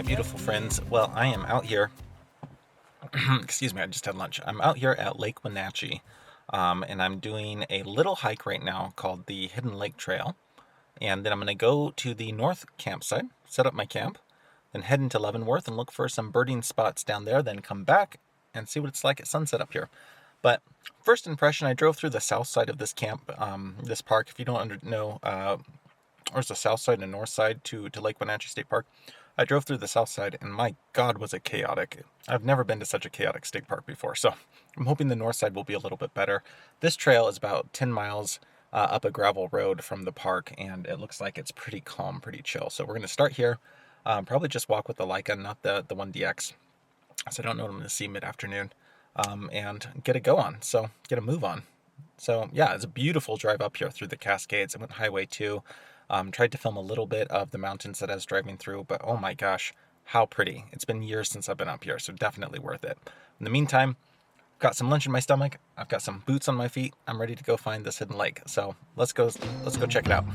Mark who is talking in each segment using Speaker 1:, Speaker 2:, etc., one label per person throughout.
Speaker 1: beautiful friends. Well, I am out here, excuse me, I just had lunch. I'm out here at Lake Wenatchee, and I'm doing a little hike right now called the Hidden Lake Trail. And then I'm going to go to the north campsite, set up my camp, then head into Leavenworth and look for some birding spots down there, then come back and see what it's like at sunset up here. But first impression, I drove through the south side of this camp, this park. If you don't know, there's a south side and a north side to Lake Wenatchee State Park. I drove through the south side, and my God, was it chaotic. I've never been to such a chaotic state park before, so I'm hoping the north side will be a little bit better. This trail is about 10 miles up a gravel road from the park, and it looks like it's pretty calm, pretty chill. So we're going to start here, probably just walk with the Leica, not the 1DX, so I don't know what I'm going to see mid-afternoon, and get a go on, so get a move on. So yeah, it's a beautiful drive up here through the Cascades. I went Highway 2. Tried to film a little bit of the mountains that I was driving through, but oh my gosh, how pretty. It's been years since I've been up here, so definitely worth it. In the meantime, I've got some lunch in my stomach, I've got some boots on my feet, I'm ready to go find this hidden lake. So let's go check it out.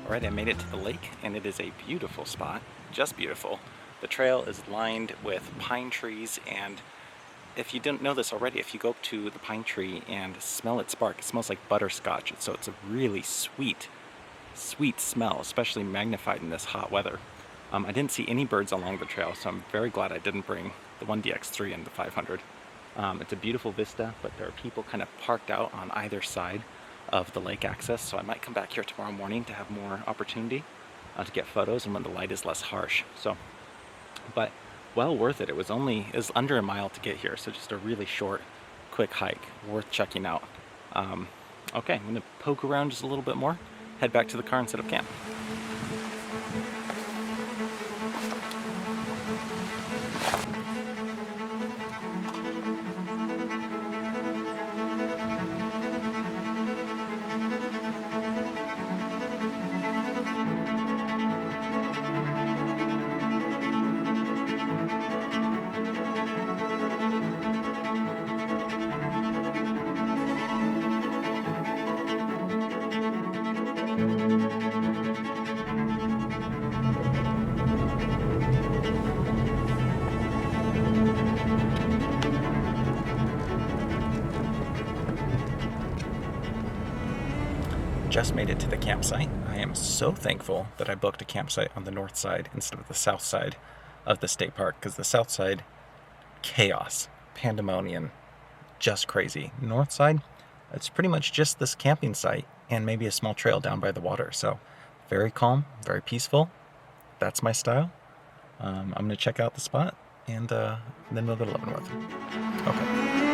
Speaker 1: Alright, I made it to the lake, and it is a beautiful spot, just beautiful. The trail is lined with pine trees, and if you didn't know this already, if you go up to the pine tree and smell its bark, it smells like butterscotch, so it's a really sweet smell, especially magnified in this hot weather. I didn't see any birds along the trail, so I'm very glad I didn't bring the 1DX3 and the 500. It's a beautiful vista, but there are people kind of parked out on either side of the lake access, so I might come back here tomorrow morning to have more opportunity to get photos and when the light is less harsh. So, but well worth it. It was under a mile to get here, so just a really short, quick hike, worth checking out. Okay, I'm gonna poke around just a little bit more, head back to the car and set up camp. Just made it to the campsite. I am so thankful that I booked a campsite on the north side instead of the south side of the state park, because the south side, chaos, pandemonium, just crazy. North side, it's pretty much just this camping site and maybe a small trail down by the water. So very calm, very peaceful. That's my style. I'm going to check out the spot, and then we'll go to Leavenworth. Okay.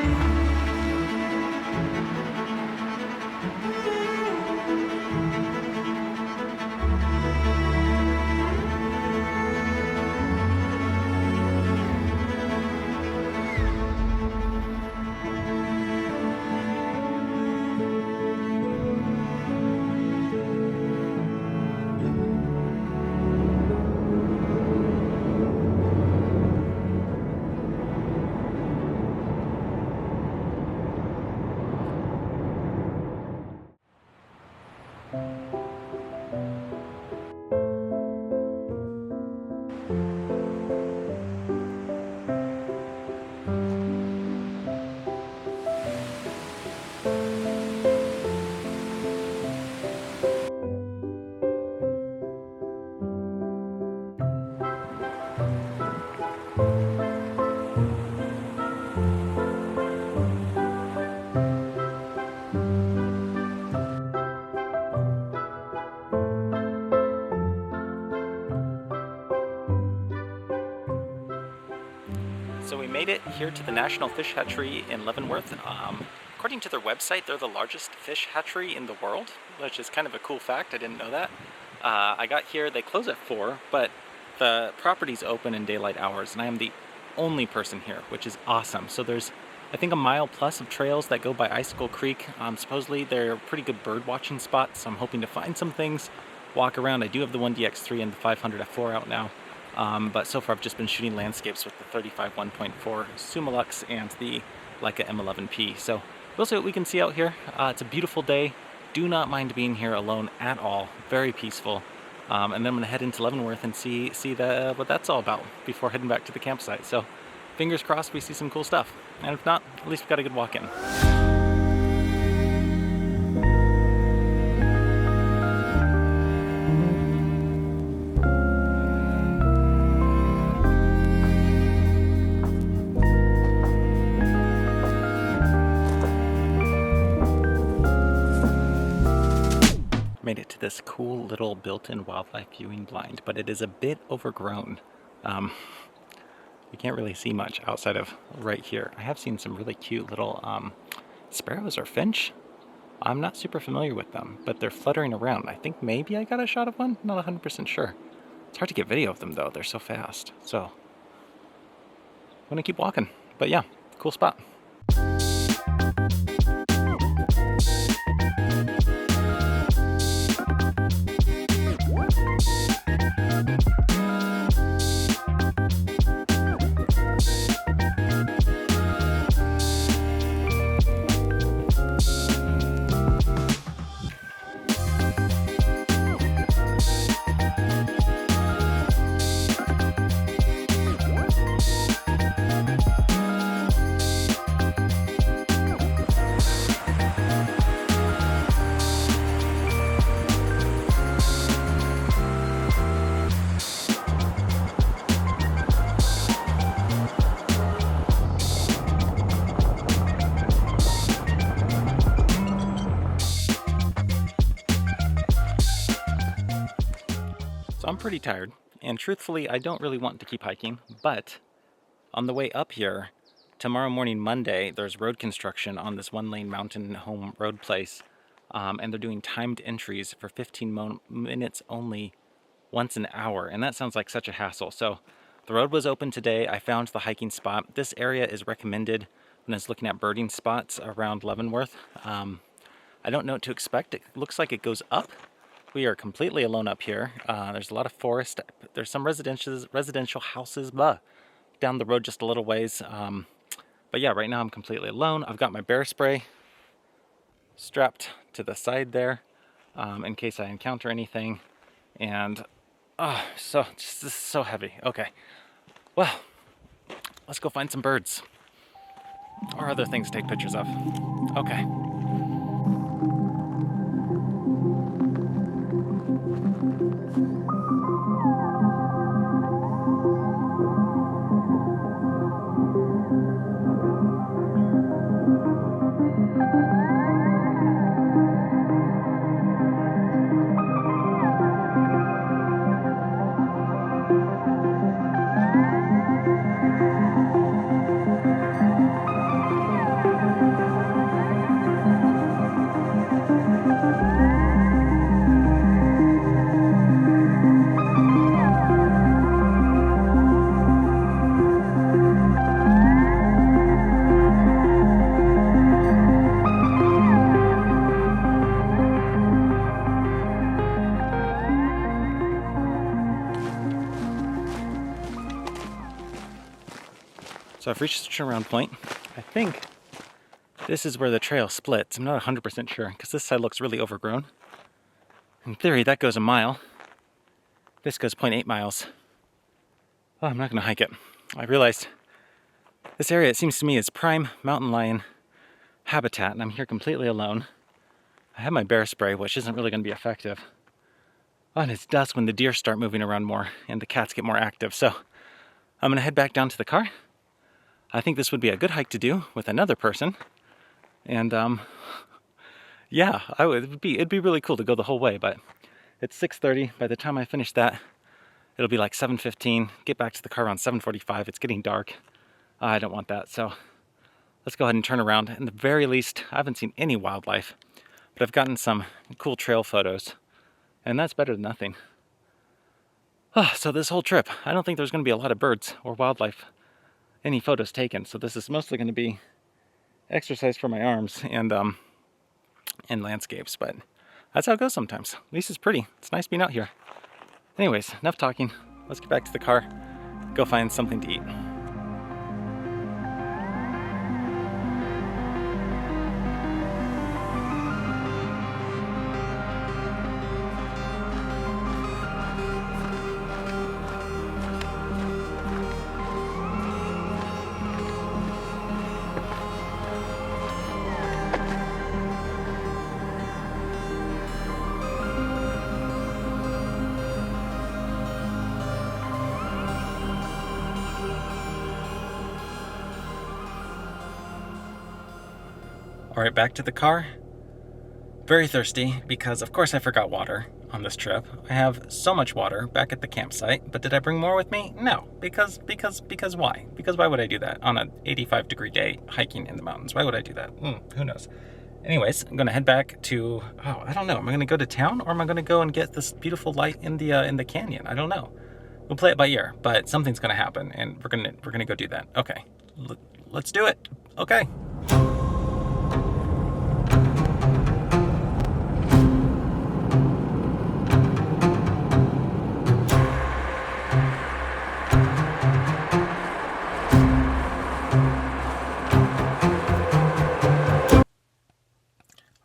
Speaker 1: So we made it here to the National Fish Hatchery in Leavenworth. According to their website, they're the largest fish hatchery in the world, which is kind of a cool fact. I didn't know that. I got here, they close at 4, but the property's open in daylight hours, and I am the only person here, which is awesome. So there's, I think, a mile plus of trails that go by Icicle Creek. Supposedly they're pretty good bird watching spots, so I'm hoping to find some things, walk around. I do have the 1DX3 and the 500 f4 out now, but so far I've just been shooting landscapes with the 35 1.4 Summilux and the Leica M11P. So we'll see what we can see out here. It's a beautiful day. Do not mind being here alone at all. Very peaceful. And then I'm going to head into Leavenworth and see what that's all about before heading back to the campsite. So fingers crossed we see some cool stuff. And if not, at least we got a good walk in. Made it to this cool little built-in wildlife viewing blind, but it is a bit overgrown. You can't really see much outside of right here. I have seen some really cute little sparrows or finch. I'm not super familiar with them, but they're fluttering around. I think maybe I got a shot of one, not 100% sure. It's hard to get video of them though, they're so fast. So I'm gonna keep walking, but yeah, cool spot. So I'm pretty tired, and truthfully I don't really want to keep hiking, but on the way up here, tomorrow morning Monday, there's road construction on this one-lane mountain home road place, and they're doing timed entries for 15 minutes only once an hour, and that sounds like such a hassle. So the road was open today. I found the hiking spot. This area is recommended when I was looking at birding spots around Leavenworth. I don't know what to expect. It looks like it goes up. We are completely alone up here. There's a lot of forest. There's some residential houses down the road just a little ways. But yeah, right now I'm completely alone. I've got my bear spray strapped to the side there in case I encounter anything. And this is so heavy. Okay, well, let's go find some birds or other things to take pictures of. Okay. So I've reached the turnaround point. I think this is where the trail splits. I'm not 100% sure because this side looks really overgrown. In theory, that goes a mile. This goes 0.8 miles. Oh, I'm not gonna hike it. I realized this area, it seems to me, is prime mountain lion habitat, and I'm here completely alone. I have my bear spray, which isn't really gonna be effective. Oh, and it's dusk when the deer start moving around more and the cats get more active. So I'm gonna head back down to the car. I think this would be a good hike to do with another person. And yeah, it'd be really cool to go the whole way, but it's 6:30. By the time I finish that, it'll be like 7:15. Get back to the car around 7:45. It's getting dark. I don't want that. So let's go ahead and turn around. In the very least, I haven't seen any wildlife. but I've gotten some cool trail photos, and that's better than nothing. So this whole trip, I don't think there's going to be a lot of birds or wildlife, any photos taken. So this is mostly going to be exercise for my arms and landscapes, but that's how it goes sometimes. At least it's pretty. It's nice being out here. Anyways, enough talking. Let's get back to the car, go find something to eat. All right, back to the car. Very thirsty because of course I forgot water on this trip. I have so much water back at the campsite, but did I bring more with me? No, because why? Because why would I do that on an 85-degree day hiking in the mountains? Why would I do that? Who knows? Anyways, I'm gonna head back to, I don't know. Am I gonna go to town or am I gonna go and get this beautiful light in the canyon? I don't know. We'll play it by ear, but something's gonna happen and we're gonna go do that. Okay, let's do it. Okay.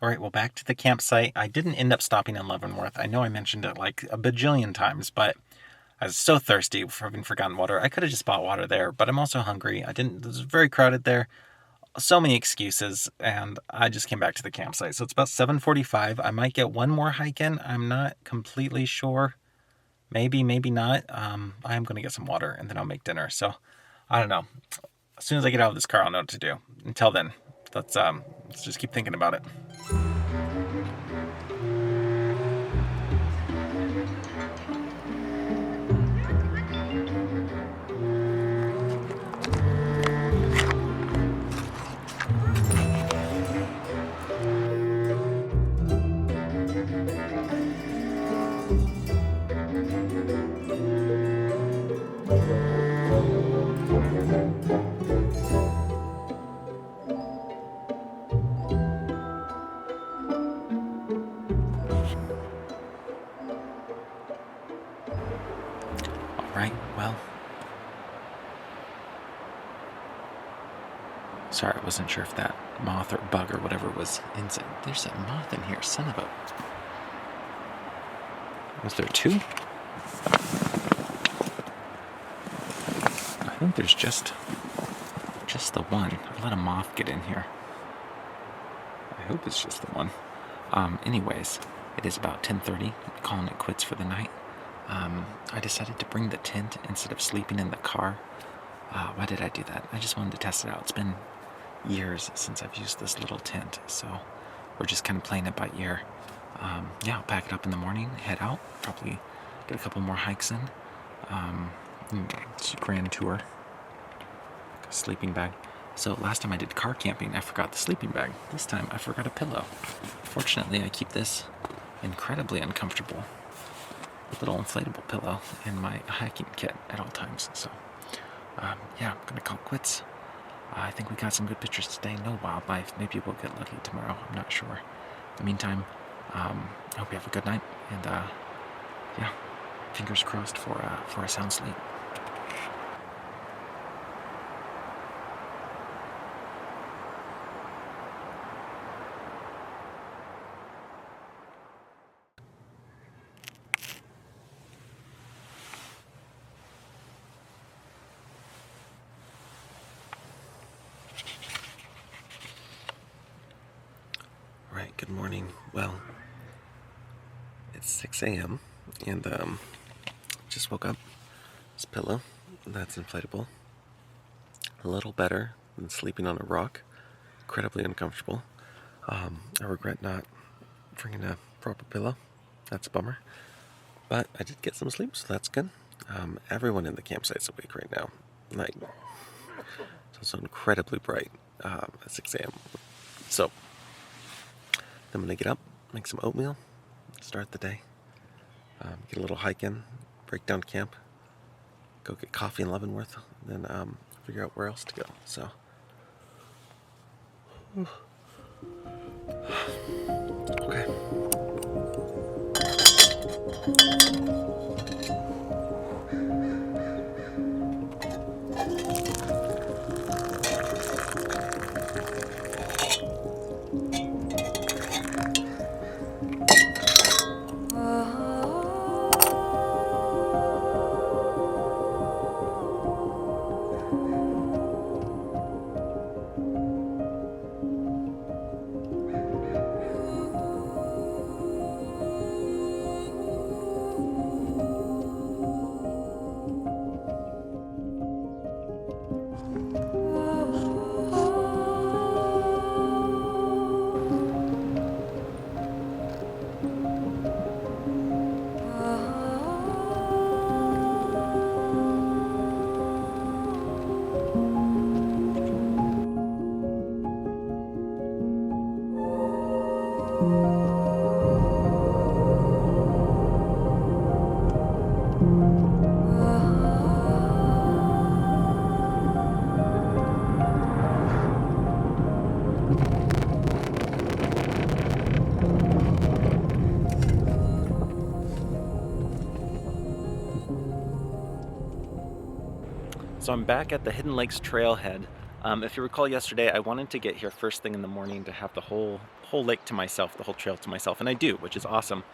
Speaker 1: All right, well, back to the campsite. I didn't end up stopping in Leavenworth. I know I mentioned it like a bajillion times, but I was so thirsty for having forgotten water. I could have just bought water there, but I'm also hungry. It was very crowded there. So many excuses, and I just came back to the campsite. So it's about 7:45. I might get one more hike in. I'm not completely sure. Maybe not. I am going to get some water, and then I'll make dinner. So I don't know. As soon as I get out of this car, I'll know what to do. Until then, let's just keep thinking about it. Right, well, sorry, I wasn't sure if that moth or bug or whatever was inside. There's a moth in here, son of a... Was there two? I think there's just the one. I let a moth get in here. I hope it's just the one. Anyways, it is about 10:30. I'm calling it quits for the night. I decided to bring the tent instead of sleeping in the car. Why did I do that? I just wanted to test it out. It's been years since I've used this little tent, so we're just kind of playing it by ear. I'll pack it up in the morning, head out, probably get a couple more hikes in. It's a grand tour. A sleeping bag. So last time I did car camping, I forgot the sleeping bag. This time I forgot a pillow. Fortunately, I keep this incredibly uncomfortable little inflatable pillow in my hiking kit at all times. So I'm gonna call it quits. I think we got some good pictures today. No wildlife. Maybe we'll get lucky tomorrow. I'm not sure. In the meantime, I hope you have a good night, and fingers crossed for a sound sleep. Right, good morning. Well, it's 6 a.m. and just woke up. This pillow, that's inflatable. A little better than sleeping on a rock. Incredibly uncomfortable. I regret not bringing a proper pillow. That's a bummer. But I did get some sleep, so that's good. Everyone in the campsite's awake right now. Like, it's also incredibly bright at 6 a.m. So,
Speaker 2: I'm going to get up, make some oatmeal, start the day, get a little hike in, break down camp, go get coffee in Leavenworth, and then figure out where else to go. So, okay.
Speaker 1: So I'm back at the Hidden Lakes trailhead. If you recall yesterday, I wanted to get here first thing in the morning to have the whole lake to myself, the whole trail to myself, and I do, which is awesome.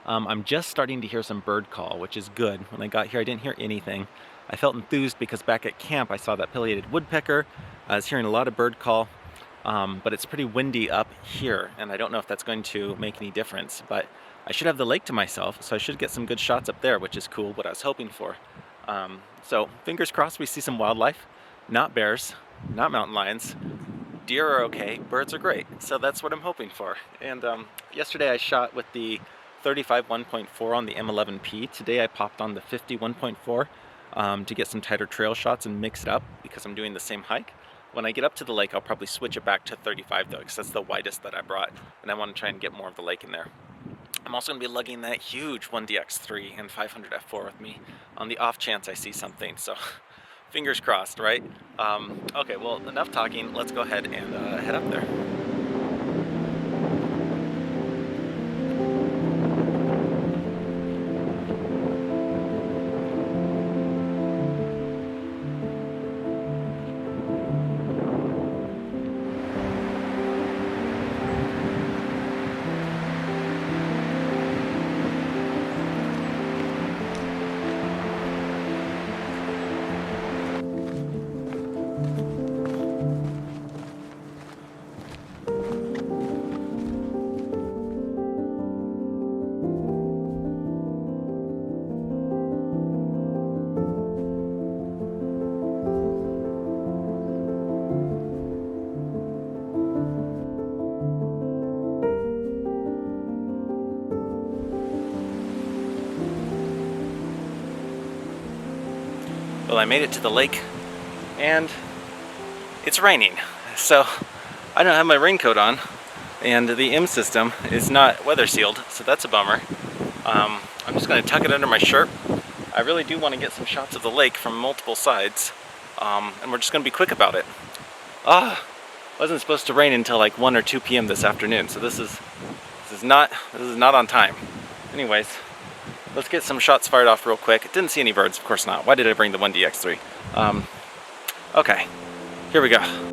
Speaker 1: I'm just starting to hear some bird call, which is good. When I got here, I didn't hear anything. I felt enthused because back at camp, I saw that pileated woodpecker. I was hearing a lot of bird call, but it's pretty windy up here, and I don't know if that's going to make any difference, but I should have the lake to myself, so I should get some good shots up there, which is cool, what I was hoping for. So fingers crossed we see some wildlife, not bears, not mountain lions. Deer are okay, birds are great, so that's what I'm hoping for. And yesterday I shot with the 35 1.4 on the M11P. Today I popped on the 50 1.4 to get some tighter trail shots and mix it up because I'm doing the same hike. When I get up to the lake, I'll probably switch it back to 35 though, because that's the widest that I brought, and I want to try and get more of the lake in there. I'm also going to be lugging that huge 1DX3 and 500 f4 with me on the off chance I see something, so fingers crossed, right? Okay, well, enough talking. Let's go ahead and head up there. Well, I made it to the lake, and it's raining, so I don't have my raincoat on, and the M system is not weather sealed, so that's a bummer. I'm just going to tuck it under my shirt. I really do want to get some shots of the lake from multiple sides, and we're just going to be quick about it. Wasn't supposed to rain until like 1 or 2 p.m. this afternoon, so this is not on time. Anyways, let's get some shots fired off real quick. Didn't see any birds, of course not. Why did I bring the 1DX3? Okay, here we go.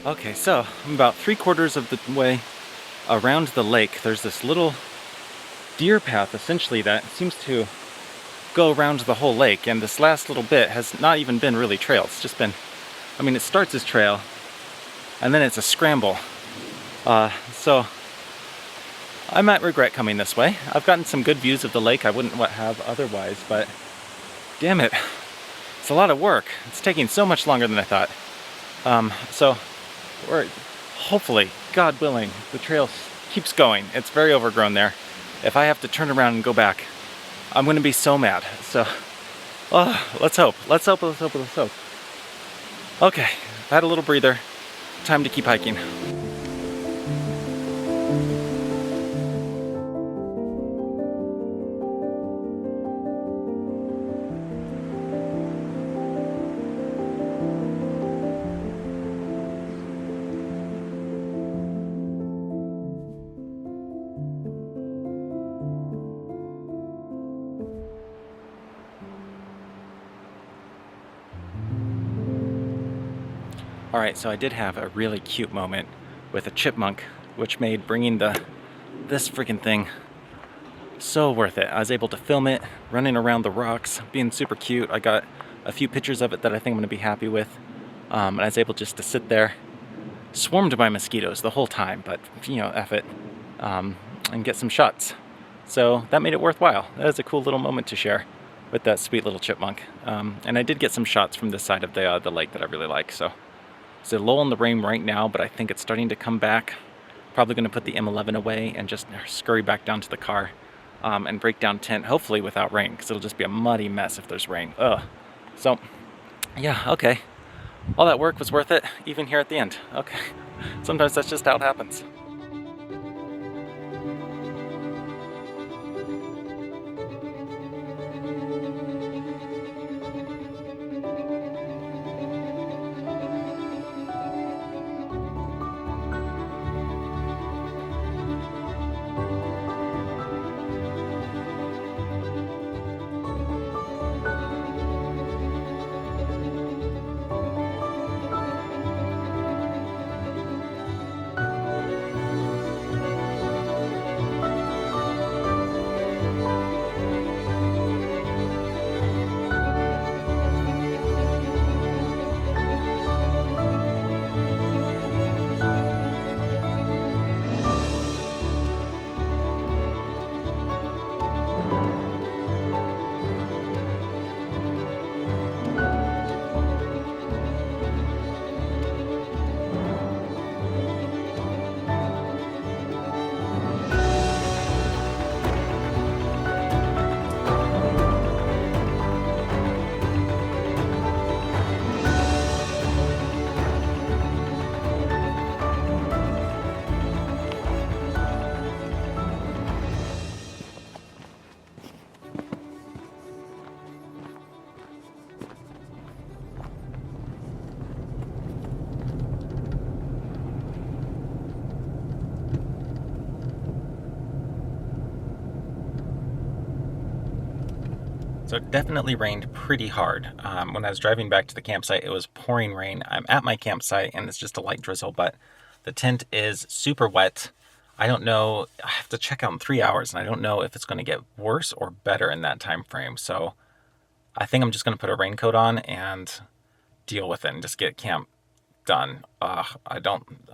Speaker 1: Okay, so I'm about 3/4 of the way around the lake. There's this little deer path essentially that seems to go around the whole lake, and this last little bit has not even been really trail. It's just been, I mean, it starts as trail and then it's a scramble. So I might regret coming this way. I've gotten some good views of the lake I wouldn't have otherwise, but damn it, it's a lot of work. It's taking so much longer than I thought. So we're hopefully, God willing, the trail keeps going. It's very overgrown there. If I have to turn around and go back, I'm gonna be so mad. So, let's hope. Let's hope. Let's hope. Let's hope. Okay, I've had a little breather. Time to keep hiking. Alright, so I did have a really cute moment with a chipmunk, which made bringing this freaking thing so worth it. I was able to film it, running around the rocks, being super cute. I got a few pictures of it that I think I'm going to be happy with. And I was able just to sit there, swarmed by mosquitoes the whole time, but, you know, F it, and get some shots. So that made it worthwhile. That was a cool little moment to share with that sweet little chipmunk. And I did get some shots from this side of the lake that I really like, so. It's a lull in the rain right now, but I think it's starting to come back. Probably going to put the M11 away and just scurry back down to the car and break down tent, hopefully without rain, because it'll just be a muddy mess if there's rain. Ugh. So, yeah, okay. All that work was worth it, even here at the end. Okay. Sometimes that's just how it happens. So it definitely rained pretty hard. When I was driving back to the campsite, it was pouring rain. I'm at my campsite and it's just a light drizzle, but the tent is super wet. I don't know, I have to check out in 3 hours and I don't know if it's going to get worse or better in that time frame. So I think I'm just going to put a raincoat on and deal with it and just get camp done. I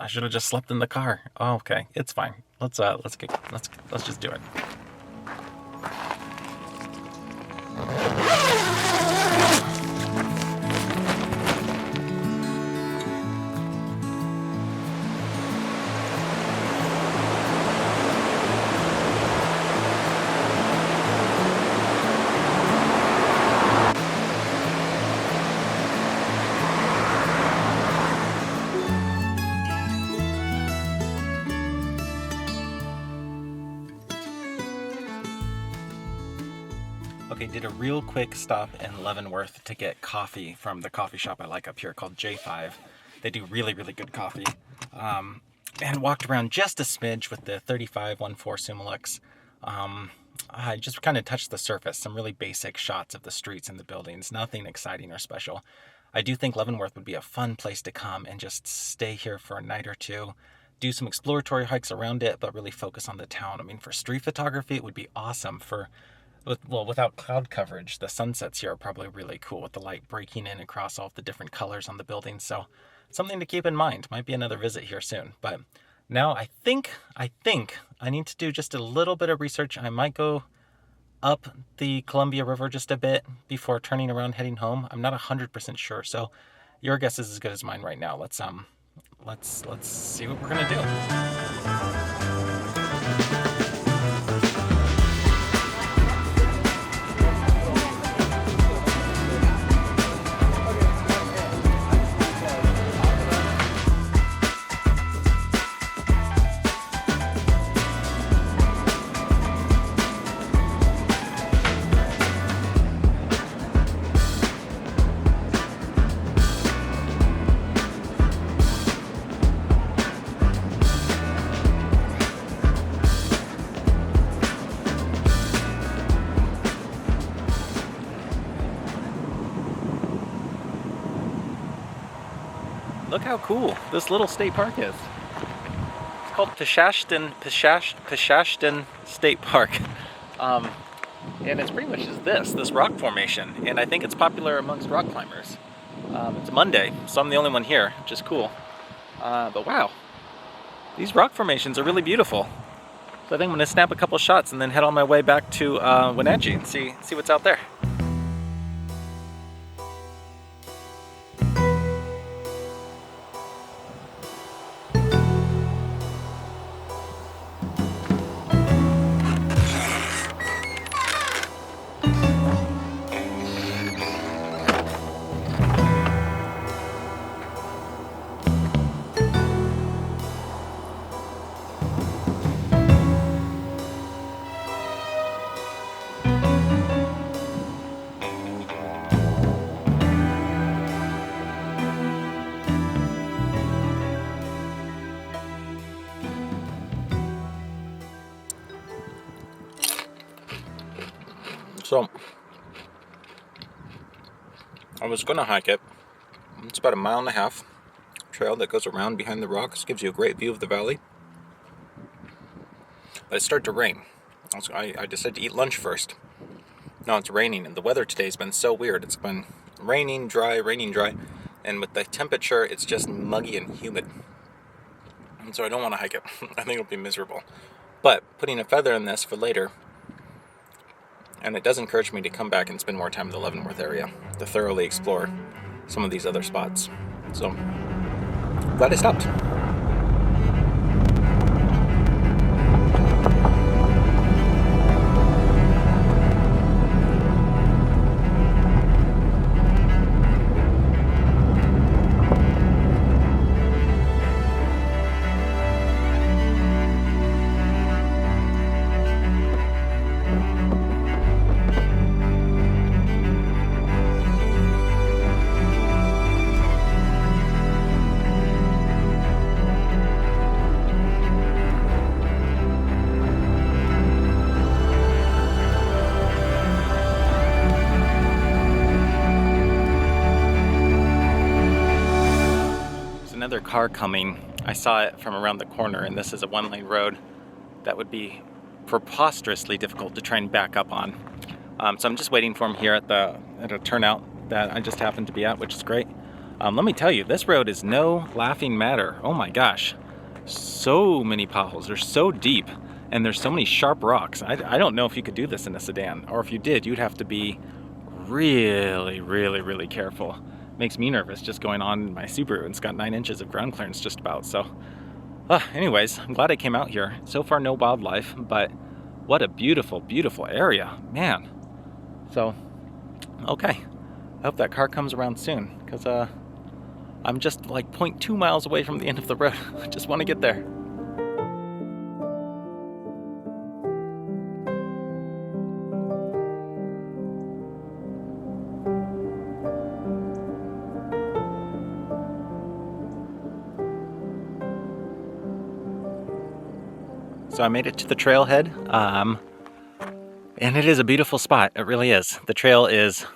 Speaker 1: should have just slept in the car. Oh, okay, it's fine. Let's just do it. Okay, did a real quick stop in Leavenworth to get coffee from the coffee shop I like up here called J5. They do really, really good coffee. And walked around just a smidge with the 35-14 Summilux. I just kind of touched the surface, some really basic shots of the streets and the buildings, nothing exciting or special. I do think Leavenworth would be a fun place to come and just stay here for a night or two, do some exploratory hikes around it, but really focus on the town. I mean, for street photography, it would be awesome. Without cloud coverage, the sunsets here are probably really cool with the light breaking in across all of the different colors on the buildings. So something to keep in mind. Might be another visit here soon. But now I think I need to do just a little bit of research. I might go up the Columbia River just a bit before turning around heading home. I'm not 100% sure. So your guess is as good as mine right now. Let's see what we're gonna do. Look how cool this little state park is. It's called Peshashton State Park. And it's pretty much just this rock formation. And I think it's popular amongst rock climbers. It's Monday, so I'm the only one here, which is cool. But wow, these rock formations are really beautiful. So I think I'm gonna snap a couple shots and then head on my way back to Wenatchee and see what's out there. So, I was gonna hike it. It's about 1.5 miles trail that goes around behind the rocks, gives you a great view of the valley. But it started to rain. I decided to eat lunch first. Now it's raining, and the weather today's been so weird. It's been raining, dry, and with the temperature, it's just muggy and humid. And so I don't want to hike it. I think it'll be miserable. But putting a feather in this for later, and it does encourage me to come back and spend more time in the Leavenworth area to thoroughly explore some of these other spots. So, glad I stopped. Another car coming. I saw it from around the corner, and this is a one-lane road that would be preposterously difficult to try and back up on. So I'm just waiting for him here at a turnout that I just happened to be at, which is great. Let me tell you, this road is no laughing matter. Oh my gosh, so many potholes. They're so deep, and there's so many sharp rocks. I don't know if you could do this in a sedan, or if you did, you'd have to be really careful. Makes me nervous just going on in my Subaru, and it's got 9 inches of ground clearance just about. So anyways, I'm glad I came out here. So far no wildlife, but what a beautiful area, man. So okay, I hope that car comes around soon, because I'm just like 0.2 miles away from the end of the road. I just want to get there. So I made it to the trailhead, and it is a beautiful spot. It really is. The trail is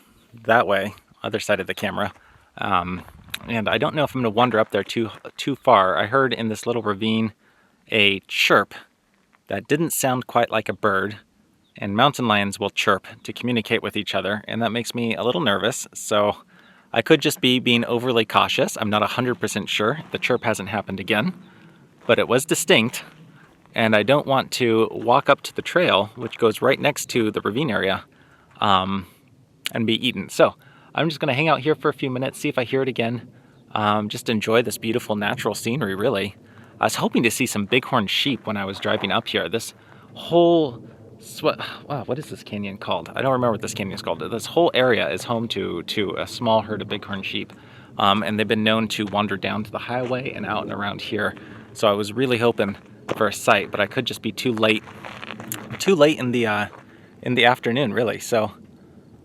Speaker 1: that way, other side of the camera. And I don't know if I'm going to wander up there too far. I heard in this little ravine a chirp that didn't sound quite like a bird, and mountain lions will chirp to communicate with each other, and that makes me a little nervous, so I could just be being overly cautious. I'm not 100% sure. The chirp hasn't happened again, but it was distinct, and I don't want to walk up to the trail, which goes right next to the ravine area, and be eaten. So I'm just going to hang out here for a few minutes, see if I hear it again, just enjoy this beautiful natural scenery, really. I was hoping to see some bighorn sheep when I was driving up here. This whole, wow, what is this canyon called? I don't remember what this canyon is called. This whole area is home to a small herd of bighorn sheep, and they've been known to wander down to the highway and out and around here. So I was really hoping for a sight, but I could just be too late in the afternoon, really. So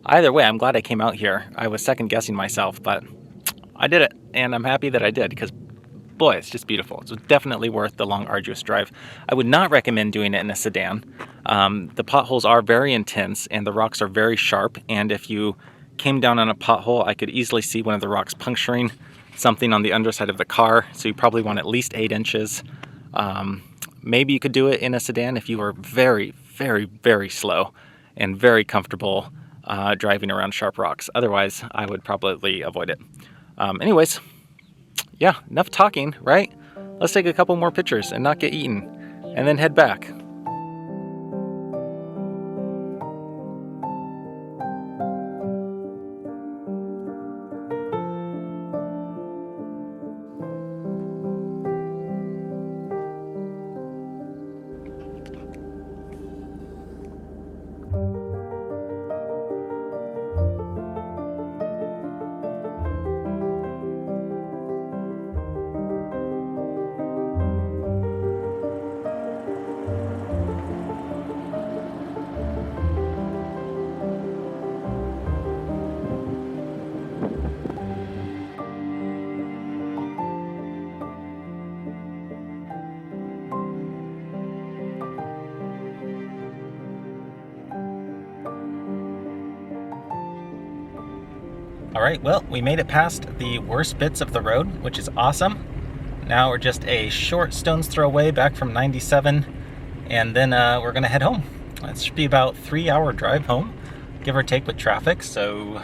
Speaker 1: either way, I'm glad I came out here. I was second guessing myself, but I did it, and I'm happy that I did, because boy, it's just beautiful. It's definitely worth the long, arduous drive. I would not recommend doing it in a sedan. The potholes are very intense, and the rocks are very sharp, and if you came down on a pothole, I could easily see one of the rocks puncturing something on the underside of the car, so you probably want at least 8 inches. Maybe you could do it in a sedan if you were very, very, very slow and very comfortable driving around sharp rocks. Otherwise, I would probably avoid it. Anyways, yeah, enough talking, right? Let's take a couple more pictures and not get eaten, and then head back. All right, well, we made it past the worst bits of the road, which is awesome. Now we're just a short stone's throw away back from 97, and then we're gonna head home. It should be about 3-hour drive home, give or take with traffic, so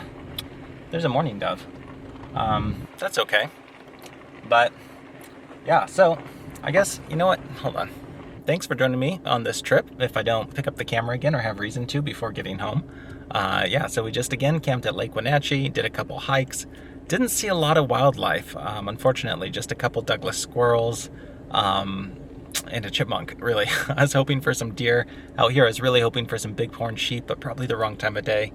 Speaker 1: there's a mourning dove. That's okay. But yeah, so I guess, you know what, hold on. Thanks for joining me on this trip, if I don't pick up the camera again or have reason to before getting home. Yeah, so we just again camped at Lake Wenatchee, did a couple hikes, didn't see a lot of wildlife, unfortunately, just a couple Douglas squirrels, and a chipmunk, really. I was hoping for some deer out here. I was really hoping for some bighorn sheep, but probably the wrong time of day.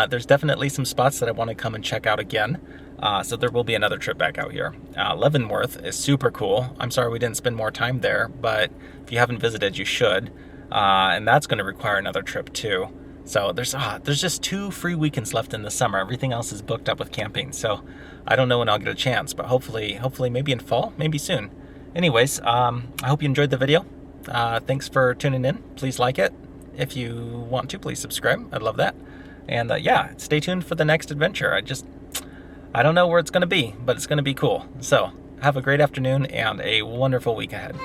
Speaker 1: There's definitely some spots that I want to come and check out again, so there will be another trip back out here. Leavenworth is super cool. I'm sorry we didn't spend more time there, but if you haven't visited, you should, and that's going to require another trip too. So there's just 2 free weekends left in the summer. Everything else is booked up with camping, so I don't know when I'll get a chance, but hopefully maybe in fall, maybe soon. Anyways, I hope you enjoyed the video. Thanks for tuning in. Please like it. If you want to, please subscribe. I'd love that. And yeah, stay tuned for the next adventure. I don't know where it's going to be, but it's going to be cool. So have a great afternoon and a wonderful week ahead.